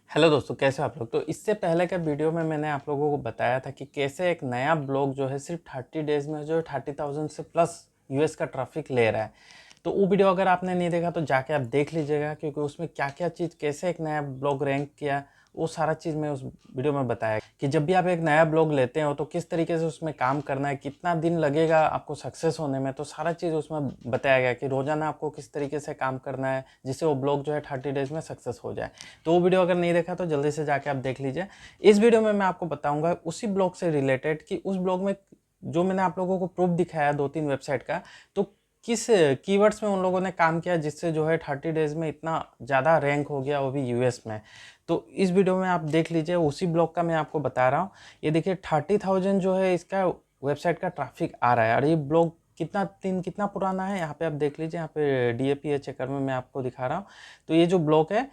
Hello दोस्तों, कैसे हो आप लोग। तो इससे पहले के वीडियो में मैंने आप लोगों को बताया था कि कैसे एक नया ब्लॉग जो है सिर्फ 30 डेज में जो है 30,000 से प्लस यूएस का ट्रैफिक ले रहा है। तो वो वीडियो अगर आपने नहीं देखा तो जाके आप देख लीजिएगा, क्योंकि उसमें क्या क्या चीज़, कैसे एक नया ब्लॉग रैंक किया, वो सारा चीज़ मैं उस वीडियो में बताया कि जब भी आप एक नया ब्लॉग लेते हो तो किस तरीके से उसमें काम करना है, कितना दिन लगेगा आपको सक्सेस होने में। तो सारा चीज़ उसमें बताया गया कि रोज़ाना आपको किस तरीके से काम करना है जिससे वो ब्लॉग जो है 30 डेज में सक्सेस हो जाए। तो वो वीडियो अगर नहीं देखा तो जल्दी से जाके आप देख लीजिए। इस वीडियो में मैं आपको बताऊंगा उसी ब्लॉग से रिलेटेड कि उस ब्लॉग में जो मैंने आप लोगों को प्रूफ दिखाया 2-3 वेबसाइट का, तो किस कीवर्ड्स में उन लोगों ने काम किया जिससे जो है 30 डेज में इतना ज़्यादा रैंक हो गया, वो भी यूएस में। तो इस वीडियो में आप देख लीजिए, उसी ब्लॉग का मैं आपको बता रहा हूँ। ये देखिए 30,000 जो है इसका वेबसाइट का ट्रैफिक आ रहा है, और ये ब्लॉग कितना पुराना है यहाँ पे आप देख लीजिए। यहाँ पे DAPA चेकर में मैं आपको दिखा रहा हूँ। तो ये जो ब्लॉग है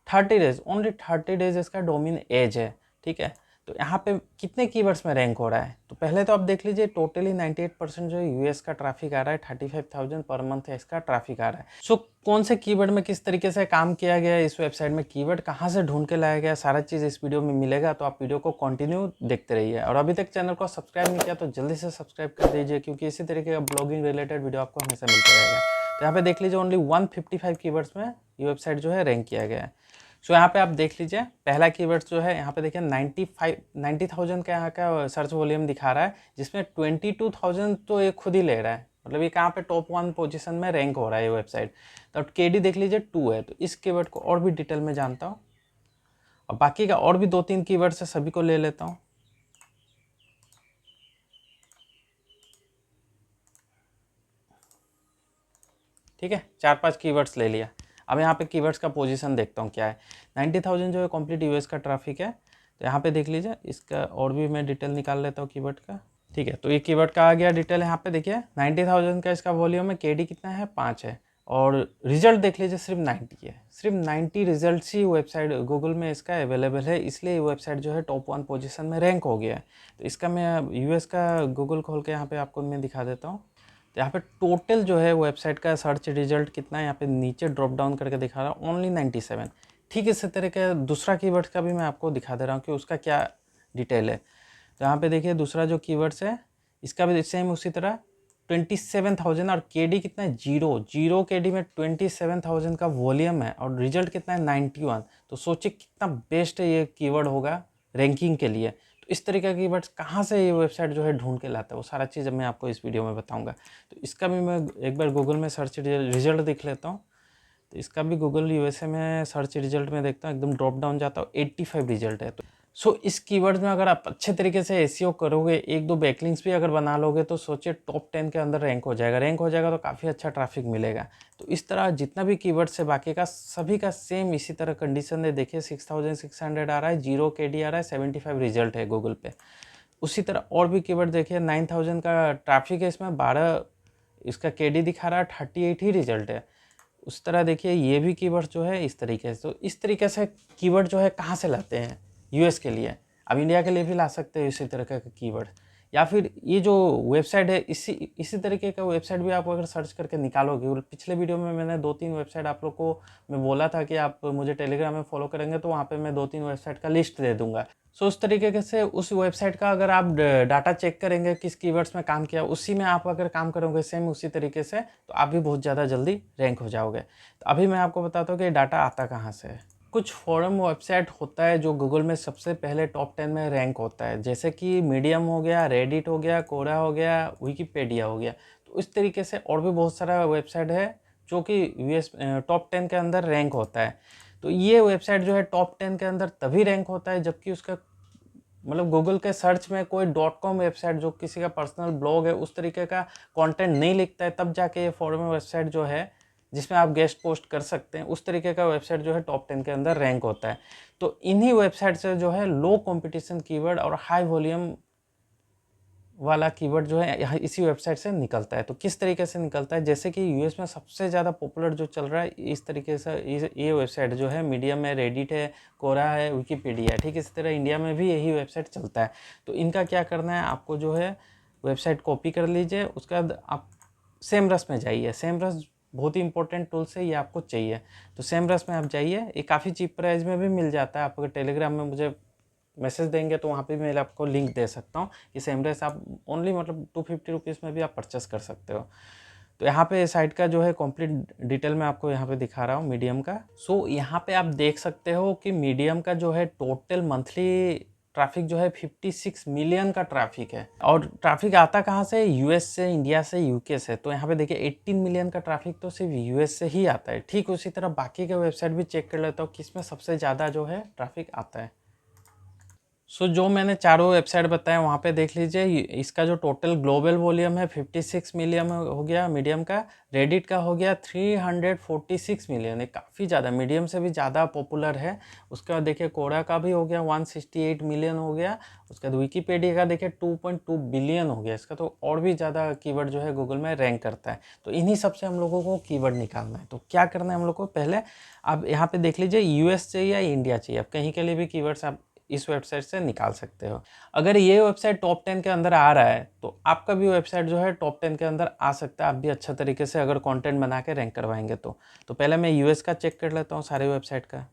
30 डेज, ओनली 30 डेज इसका डोमेन एज है, ठीक है। तो यहाँ पे कितने कीवर्ड्स में रैंक हो रहा है, तो पहले तो आप देख लीजिए टोटली 98% जो है यूएस का ट्रैफिक आ रहा है। 35,000 पर मंथ है इसका ट्रैफिक आ रहा है। सो कौन से कीवर्ड में किस तरीके से काम किया गया है इस वेबसाइट में, कीवर्ड कहाँ से ढूंढ के लाया गया, सारा चीज़ इस वीडियो में मिलेगा। तो आप वीडियो को कंटिन्यू देखते रहिए, और अभी तक चैनल को सब्सक्राइब नहीं किया तो जल्दी से सब्सक्राइब कर दीजिए, क्योंकि इसी तरीके का ब्लॉगिंग रिलेटेड वीडियो आपको हमेशा मिलता रहेगा। तो यहाँ पे देख लीजिए ओनली 155 कीवर्ड्स में ये वेबसाइट जो है रैंक किया गया है। सो यहाँ पे आप देख लीजिए पहला कीवर्ड जो है, यहाँ पे देखिए 90,000 का यहाँ का सर्च वॉल्यूम दिखा रहा है, जिसमें 22,000 तो ये खुद ही ले रहा है। मतलब ये कहाँ पे टॉप 1 पोजीशन में रैंक हो रहा है ये वेबसाइट। तो KD देख लीजिए 2 है। तो इस कीवर्ड को और भी डिटेल में जानता हूँ, और बाकी का और भी 2-3 कीवर्ड है, सभी को ले लेता हूँ। ठीक है, 4-5 कीवर्ड्स ले लिया। अब यहाँ पे कीवर्ड्स का पोजीशन देखता हूँ क्या है। 90,000 जो है कंप्लीट यूएस का ट्रैफिक है। तो यहाँ पे देख लीजिए, इसका और भी मैं डिटेल निकाल लेता हूँ कीवर्ड का। ठीक है, तो ये कीवर्ड का आ गया डिटेल। यहाँ पे देखिए 90,000 का इसका वॉल्यूम है, KD कितना है 5 है, और रिजल्ट देख लीजिए सिर्फ 90 है। सिर्फ 90 रिजल्ट ही वेबसाइट गूगल में इसका अवेलेबल है, इसलिए वेबसाइट जो है टॉप 1 पोजीशन में रैंक हो गया है। तो इसका मैं यूएस का गूगल खोल के यहाँ पे आपको मैं दिखा देता हूँ। तो यहाँ पे टोटल जो है वेबसाइट का सर्च रिजल्ट कितना है, यहाँ पे नीचे ड्रॉप डाउन करके दिखा रहा हूँ ओनली 97। ठीक इसी तरह के दूसरा कीवर्ड का भी मैं आपको दिखा दे रहा हूँ कि उसका क्या डिटेल है। तो यहाँ पे देखिए दूसरा जो कीवर्ड्स है इसका भी सेम उसी तरह 27,000, और KD कितना है 0 KD में 27,000 का वॉल्यूम है, और रिजल्ट कितना है 91। तो सोचिए कितना बेस्ट है ये कीवर्ड होगा रैंकिंग के लिए। तो इस तरीके के कीवर्ड्स कहाँ से ये वेबसाइट जो है ढूंढ के लाता है, वो सारा चीज़ मैं आपको इस वीडियो में बताऊंगा। तो इसका भी मैं एक बार गूगल में सर्च रिजल्ट देख लेता हूँ। तो इसका भी गूगल USA में सर्च रिजल्ट में देखता हूँ, एकदम ड्रॉप डाउन जाता हूँ, 85 रिजल्ट है। तो इस कीवर्ड में अगर आप अच्छे तरीके से SEO करोगे, 1-2 बैकलिंक्स भी अगर बना लोगे, तो सोचिए टॉप 10 के अंदर रैंक हो जाएगा तो काफ़ी अच्छा ट्रैफिक मिलेगा। तो इस तरह जितना भी कीवर्ड्स है बाकी का सभी का सेम इसी तरह कंडीशन है। देखिए 6,600 आ रहा है, 0 KD आ रहा है, 75 रिजल्ट है गूगल पे। उसी तरह और भी कीवर्ड देखिए 9,000 का ट्रैफिक है, इसमें 12 इसका KD दिखा रहा है, 38 ही रिजल्ट है। उस तरह देखिए ये भी कीवर्ड जो है इस तरीके से। तो इस तरीके से कीवर्ड जो है कहाँ से लाते हैं यूएस के लिए, अब इंडिया के लिए भी ला सकते हैं इसी तरह का कीवर्ड। या फिर ये जो वेबसाइट है इसी तरीके का वेबसाइट भी आप अगर सर्च करके निकालोगे, और पिछले वीडियो में मैंने 2-3 वेबसाइट आप लोग को मैं बोला था कि आप मुझे टेलीग्राम में फॉलो करेंगे तो वहाँ पे मैं 2-3 वेबसाइट का लिस्ट दे दूंगा। सो उस तरीके से उस वेबसाइट का अगर आप डाटा चेक करेंगे किस कीवर्ड्स में काम किया, उसी में आप अगर काम करोगे सेम उसी तरीके से, तो आप भी बहुत ज़्यादा जल्दी रैंक हो जाओगे। तो अभी मैं आपको बताता हूँ कि डाटा आता कहाँ से है। कुछ फॉरम वेबसाइट होता है जो गूगल में सबसे पहले टॉप 10 में रैंक होता है, जैसे कि मीडियम हो गया, रेडिट हो गया, कोरा हो गया, विकीपीडिया हो गया। तो इस तरीके से और भी बहुत सारा वेबसाइट है जो कि यूएस टॉप 10 के अंदर रैंक होता है। तो ये वेबसाइट जो है टॉप 10 के अंदर तभी रैंक होता है जबकि उसका मतलब गूगल के सर्च में कोई .com वेबसाइट जो किसी का पर्सनल ब्लॉग है उस तरीके का कंटेंट नहीं लिखता है, तब जाके ये फॉरम वेबसाइट जो है जिसमें आप गेस्ट पोस्ट कर सकते हैं, उस तरीके का वेबसाइट जो है टॉप 10 के अंदर रैंक होता है। तो इन्हीं वेबसाइट से जो है लो कंपटीशन कीवर्ड और हाई वॉल्यूम वाला कीवर्ड जो है यहाँ इसी वेबसाइट से निकलता है। तो किस तरीके से निकलता है, जैसे कि यूएस में सबसे ज़्यादा पॉपुलर जो चल रहा है इस तरीके से ये वेबसाइट जो है मीडियम है, रेडिट है, कोरा है, विकीपीडिया है। ठीक इसी तरह इंडिया में भी यही वेबसाइट चलता है। तो इनका क्या करना है, आपको जो है वेबसाइट कॉपी कर लीजिए, उसके बाद आप सेम रस में जाइए। सेम रस बहुत ही इंपॉर्टेंट टूल्स है, ये आपको चाहिए। तो सेमरस में आप जाइए, ये काफ़ी चीप प्राइस में भी मिल जाता है। आप अगर टेलीग्राम में मुझे मैसेज देंगे तो वहाँ पे मैं आपको लिंक दे सकता हूँ कि सेमरस आप ओनली मतलब 250 रुपीज़ में भी आप परचेस कर सकते हो। तो यहाँ पे साइट का जो है कंप्लीट डिटेल मैं आपको यहाँ पे दिखा रहा हूँ मीडियम का। सो यहाँ पे आप देख सकते हो कि मीडियम का जो है टोटल मंथली ट्रैफिक जो है 56 मिलियन का ट्रैफिक है। और ट्रैफिक आता कहाँ से? यूएस से, इंडिया से, यूके से। तो यहाँ पे देखिए 18 मिलियन का ट्रैफिक तो सिर्फ यूएस से ही आता है। ठीक उसी तरह बाकी के वेबसाइट भी चेक कर लेता हूँ किसमें सबसे ज़्यादा जो है ट्रैफिक आता है। सो जो मैंने चारों वेबसाइट बताए वहाँ पे देख लीजिए, इसका जो टोटल ग्लोबल वॉल्यूम है 56 मिलियन हो गया मीडियम का। रेडिट का हो गया 346 मिलियन, ये काफ़ी ज़्यादा, मीडियम से भी ज़्यादा पॉपुलर है। उसके बाद देखिए कोरा का भी हो गया 168 मिलियन हो गया। उसके बाद विकीपीडिया का देखिए 2.2 बिलियन हो गया। इसका तो और भी ज़्यादा कीवर्ड जो है गूगल में रैंक करता है। तो इन्हीं सबसे हम लोगों को कीवर्ड निकालना है। तो क्या करना है हम लोग को? पहले आप यहाँ पे देख लीजिए यूएस चाहिए या इंडिया चाहिए। आप कहीं के लिए भी कीवर्ड्स आप इस वेबसाइट से निकाल सकते हो। अगर ये वेबसाइट टॉप 10 के अंदर आ रहा है तो आपका भी वेबसाइट जो है टॉप 10 के अंदर आ सकता है। आप भी अच्छा तरीके से अगर कंटेंट बना के रैंक करवाएंगे तो पहले मैं यूएस का चेक कर लेता हूँ सारे वेबसाइट का।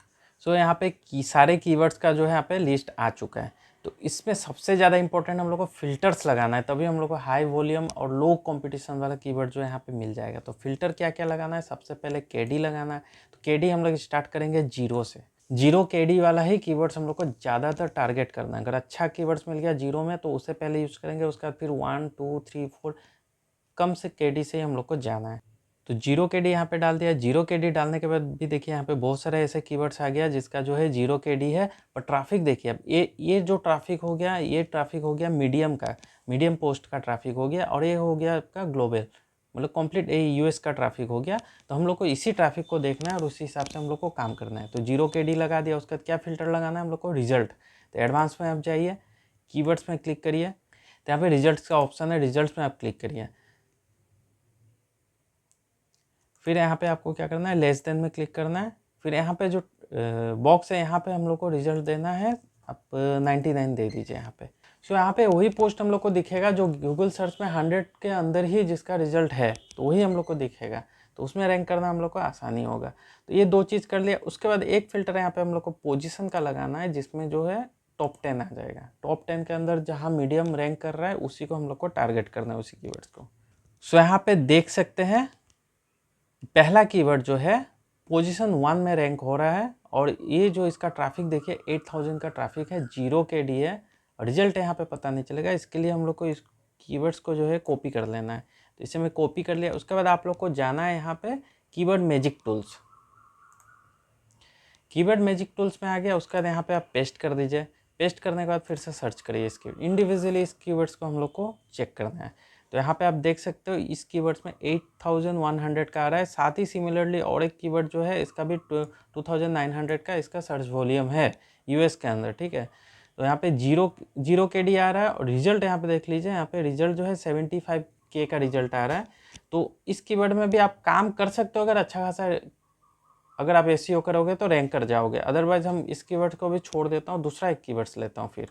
सो यहाँ पे सारे कीवर्ड्स का जो है यहाँ पे लिस्ट आ चुका है। तो इसमें सबसे ज़्यादा इंपॉर्टेंट हम लोग को फिल्टर्स लगाना है, तभी हम लोग को हाई वॉल्यूम और लो कंपटीशन वाला कीवर्ड जो है यहाँ पे मिल जाएगा। तो फिल्टर क्या क्या लगाना है? सबसे पहले केडी लगाना है। तो केडी हम लोग स्टार्ट करेंगे 0 से। 0 केडी वाला ही कीवर्ड्स हम लोग को ज़्यादातर टारगेट करना है। अगर अच्छा कीवर्ड्स मिल गया 0 में तो उससे पहले यूज़ करेंगे। उसके बाद फिर 1 2 3 4 कम से केडी से ही हम लोग को जाना है। तो 0 केडी यहाँ पे डाल दिया। 0 केडी डालने के बाद भी देखिए यहाँ पे बहुत सारे ऐसे कीवर्ड्स आ गया जिसका जो है 0 केडी है। पर ट्रैफिक देखिए, अब ये जो ट्रैफिक हो गया, ये ट्रैफिक हो गया मीडियम का, मीडियम पोस्ट का ट्रैफिक हो गया। और ये हो गया आपका ग्लोबल, मतलब कंप्लीट ये यूएस का ट्रैफिक हो गया। तो हम लोग को इसी ट्रैफिक को देखना है और उसी हिसाब से हम लोग को काम करना है। तो 0 केडी लगा दिया। उसके बाद क्या फिल्टर लगाना है हम लोग को? रिजल्ट। तो एडवांस में आप जाइए, कीवर्ड्स में क्लिक करिए, तो यहाँ पे रिजल्ट्स का ऑप्शन है, रिजल्ट्स में आप क्लिक करिए। फिर यहाँ पे आपको क्या करना है? लेस देन में क्लिक करना है। फिर यहाँ पे जो बॉक्स है यहाँ पे हम लोग को रिजल्ट देना है। आप 99 दे दीजिए यहाँ पे। सो यहाँ पे वही पोस्ट हम लोग को दिखेगा जो गूगल सर्च में 100 के अंदर ही जिसका रिजल्ट है, तो वही हम लोग को दिखेगा। तो उसमें रैंक करना हम लोग को आसानी होगा। तो ये दो चीज़ कर लिया। उसके बाद एक फिल्टर यहाँ पे हम लोग को पोजीशन का लगाना है, जिसमें जो है टॉप 10 आ जाएगा। टॉप 10 के अंदर जहाँ मीडियम रैंक कर रहा है उसी को हम लोग को टारगेट करना है, उसी कीवर्ड्स को। सो यहाँ पे देख सकते हैं पहला कीवर्ड जो है पोजीशन 1 में रैंक हो रहा है। और ये जो इसका ट्रैफिक देखिए 8000 का ट्रैफिक है, 0 केडी है। रिजल्ट यहाँ पे पता नहीं चलेगा, इसके लिए हम लोग को इस कीवर्ड्स को जो है कॉपी कर लेना है। तो इसे मैं कॉपी कर लिया। उसके बाद आप लोग को जाना है यहाँ पे keyword magic tools. Keyword magic tools में आ गया। उसके बाद यहाँ पे आप पेस्ट कर दीजिए। पेस्ट करने के बाद फिर से सर्च करिए इसके इंडिविजुअली, इस कीवर्ड्स को हम लोग को चेक करना है। तो यहाँ पे आप देख सकते हो इस कीवर्ड्स में 8100 का आ रहा है। साथ ही सिमिलरली और एक कीवर्ड जो है इसका भी 2900 का इसका सर्च वॉल्यूम है यूएस के अंदर, ठीक है। तो यहाँ पे 0 केडी आ रहा है। और रिजल्ट यहाँ पे देख लीजिए, यहाँ पे रिजल्ट जो है 75K का रिजल्ट आ रहा है। तो इस कीवर्ड में भी आप काम कर सकते हो। अगर आप एसईओ करोगे तो रैंक कर जाओगे। अदरवाइज हम इस कीवर्ड को भी छोड़ देता हूँ, दूसरा एक कीवर्ड्स लेता हूँ फिर।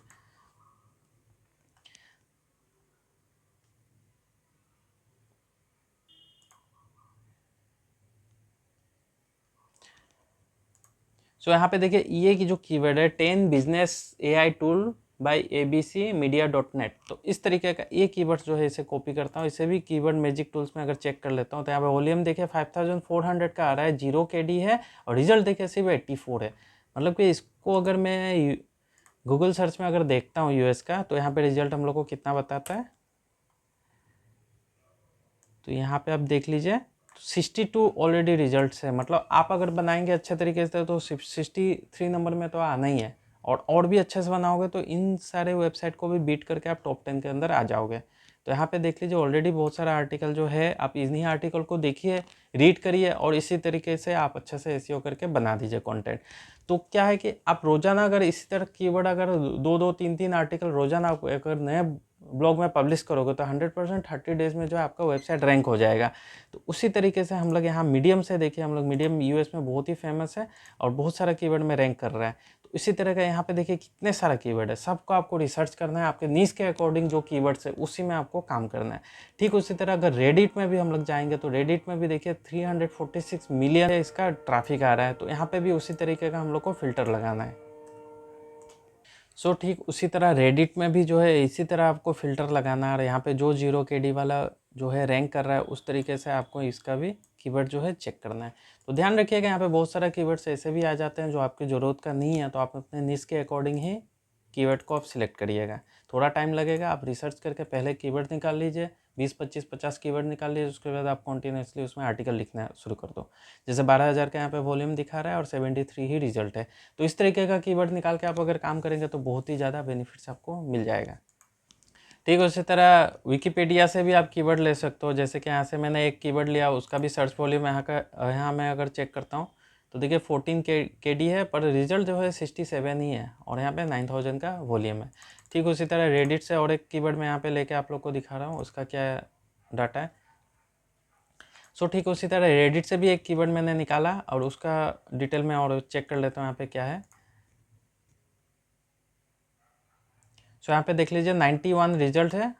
सो यहाँ पे देखिए ये की जो कीवर्ड है 10 business AI tool by abcmedia.net। तो इस तरीके का ये कीवर्ड जो है इसे कॉपी करता हूँ। इसे भी कीवर्ड मैजिक टूल्स में अगर चेक कर लेता हूँ तो यहाँ पे वॉल्यूम देखिए 5400 का आ रहा है, 0 केडी है। और रिजल्ट देखिए सिर्फ 84 है। मतलब कि इसको अगर मैं गूगल सर्च में अगर देखता हूँ यूएस का, तो यहाँ पे रिजल्ट हम लोग को कितना बताता है? तो यहाँ पे आप देख लीजिए 62 ऑलरेडी रिजल्ट्स है। मतलब आप अगर बनाएंगे अच्छे तरीके से तो 63 नंबर में तो आना ही है। और भी अच्छे से बनाओगे तो इन सारे वेबसाइट को भी बीट करके आप टॉप 10 के अंदर आ जाओगे। तो यहाँ पे देख लीजिए ऑलरेडी बहुत सारा आर्टिकल जो है, आप इन्हीं आर्टिकल को देखिए, रीड करिए और इसी तरीके से आप अच्छे से एसईओ करके बना दीजिए कंटेंट। तो क्या है कि आप रोजाना अगर इसी तरह कीवर्ड अगर 2-2 3-3 आर्टिकल रोजाना आप अगर नए ब्लॉग में पब्लिश करोगे तो 100% 30 डेज में जो है आपका वेबसाइट रैंक हो जाएगा। तो उसी तरीके से हम लोग यहाँ मीडियम से देखिए, हम लोग मीडियम यूएस में बहुत ही फेमस है और बहुत सारा कीवर्ड में रैंक कर रहा है। तो तो इसी तरह का यहाँ पे देखिए कितने सारा कीवर्ड है, सबको आपको रिसर्च करना है, आपके नीश के अकॉर्डिंग जो कीवर्ड्स है उसी में आपको काम करना है। ठीक उसी तरह अगर रेडिट में भी हम लोग जाएंगे तो रेडिट में भी देखिए 346 मिलियन इसका ट्रैफिक आ रहा है, तो यहाँ पे भी उसी तरीके का हम लोग को फिल्टर लगाना है। सो ठीक उसी तरह रेडिट में भी जो है इसी तरह आपको फ़िल्टर लगाना है, और यहाँ पे जो 0 KD वाला जो है रैंक कर रहा है उस तरीके से आपको इसका भी कीवर्ड जो है चेक करना है। तो ध्यान रखिएगा यहाँ पे बहुत सारा कीवर्ड्स ऐसे भी आ जाते हैं जो आपकी ज़रूरत का नहीं है, तो आप अपने निश के अकॉर्डिंग ही कीवर्ड को आप सिलेक्ट करिएगा। थोड़ा टाइम लगेगा, आप रिसर्च करके पहले कीवर्ड निकाल लीजिए, 20, 25, 50 कीवर्ड निकाल लीजिए, उसके बाद आप कॉन्टीन्यूसली उसमें आर्टिकल लिखना शुरू कर दो। जैसे 12,000 का यहाँ पे वॉल्यूम दिखा रहा है और 73 ही रिजल्ट है, तो इस तरीके का कीवर्ड निकाल के आप अगर काम करेंगे तो बहुत ही ज़्यादा बेनिफिट्स आपको मिल जाएगा। ठीक उसी तरह विकिपीडिया से भी आप कीवर्ड ले सकते हो। जैसे कि यहाँ से मैंने एक कीवर्ड लिया, उसका भी सर्च वॉल्यूम यहाँ मैं अगर चेक करता हूँ तो देखिए 14 KD है, पर रिजल्ट जो है 67 ही है, और यहाँ पे 9000 का वॉल्यूम है। ठीक उसी तरह रेडिट से और एक कीवर्ड मैं यहाँ पे लेके आप लोग को दिखा रहा हूँ, उसका क्या डाटा है। सो ठीक उसी तरह रेडिट से भी एक कीवर्ड मैंने निकाला और उसका डिटेल में और चेक कर लेता हूँ यहाँ पे क्या है। सो यहाँ पे देख लीजिए 91 रिजल्ट है,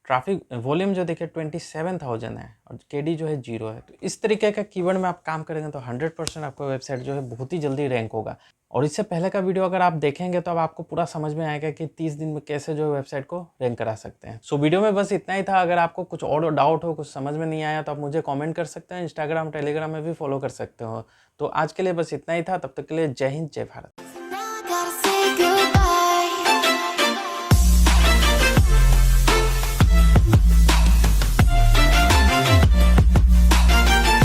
ट्रैफिक वॉल्यूम जो देखिए 27,000 है, और KD जो है 0 है। तो इस तरीके का कीवर्ड में आप काम करेंगे तो 100% आपका वेबसाइट जो है बहुत ही जल्दी रैंक होगा। और इससे पहले का वीडियो अगर आप देखेंगे तो अब आपको पूरा समझ में आएगा कि 30 दिन में कैसे जो है वेबसाइट को रैंक करा सकते हैं। सो वीडियो में बस इतना ही था। अगर आपको कुछ और डाउट हो, कुछ समझ में नहीं आया तो आप मुझे कॉमेंट कर सकते हैं, इंस्टाग्राम टेलीग्राम में भी फॉलो कर सकते हो। तो आज के लिए बस इतना ही था, तब तक के लिए जय हिंद जय भारत।